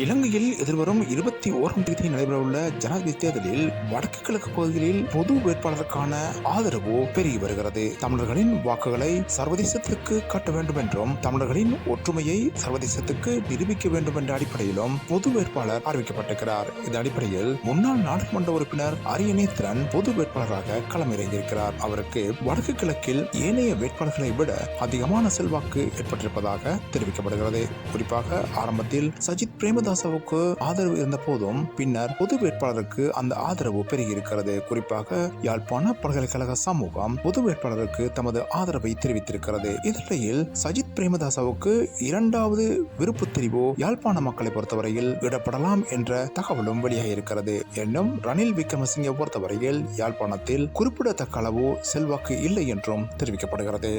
இலங்கையில் எதிர்வரும் 21ஆம் தேதி நடைபெறவுள்ள ஜனாதிபதி தேர்தலில் வடக்கு கிழக்கு பகுதிகளில் பொது வேட்பாளருக்கான ஆதரவு பெருகி வருகிறது. தமிழர்களின் வாக்குகளை சர்வதேசத்திற்கு காட்ட வேண்டும் என்றும் தமிழர்களின் ஒற்றுமையை சர்வதேசத்துக்கு நிரூபிக்க வேண்டும் என்ற அடிப்படையிலும் பொது வேட்பாளர் அறிவிக்கப்பட்டிருக்கிறார். இந்த அடிப்படையில் முன்னாள் நாடாளுமன்ற உறுப்பினர் அரியநேத்திரன் பொது வேட்பாளராக களமிறங்கியிருக்கிறார். அவருக்கு வடக்கு கிழக்கில் ஏனைய வேட்பாளர்களை விட அதிகமான செல்வாக்கு ஏற்பட்டிருப்பதாக தெரிவிக்கப்படுகிறது. குறிப்பாக ஆரம்பத்தில் சஜித் பிரேமதாசவுக்கு ஆதரவு இருந்த போதும் பின்னர் பொது வேட்பாளருக்கு அந்த ஆதரவு பெருகி இருக்கிறது. குறிப்பாக யாழ்ப்பாண பல்கலைக்கழக சமூகம் பொது வேட்பாளருக்கு தமது ஆதரவை தெரிவித்திருக்கிறது. இந்நிலையில் சஜித் பிரேமதாசவுக்கு இரண்டாவது விருப்பு தெரிவு யாழ்ப்பாண மக்களை பொறுத்தவரையில் இடப்படலாம் என்ற தகவலும் வெளியாகியிருக்கிறது. எனினும் ரணில் விக்ரமசிங்கே பொறுத்தவரையில் யாழ்ப்பாணத்தில் குறிப்பிடத்தக்க அளவு செல்வாக்கு இல்லை என்றும் தெரிவிக்கப்படுகிறது.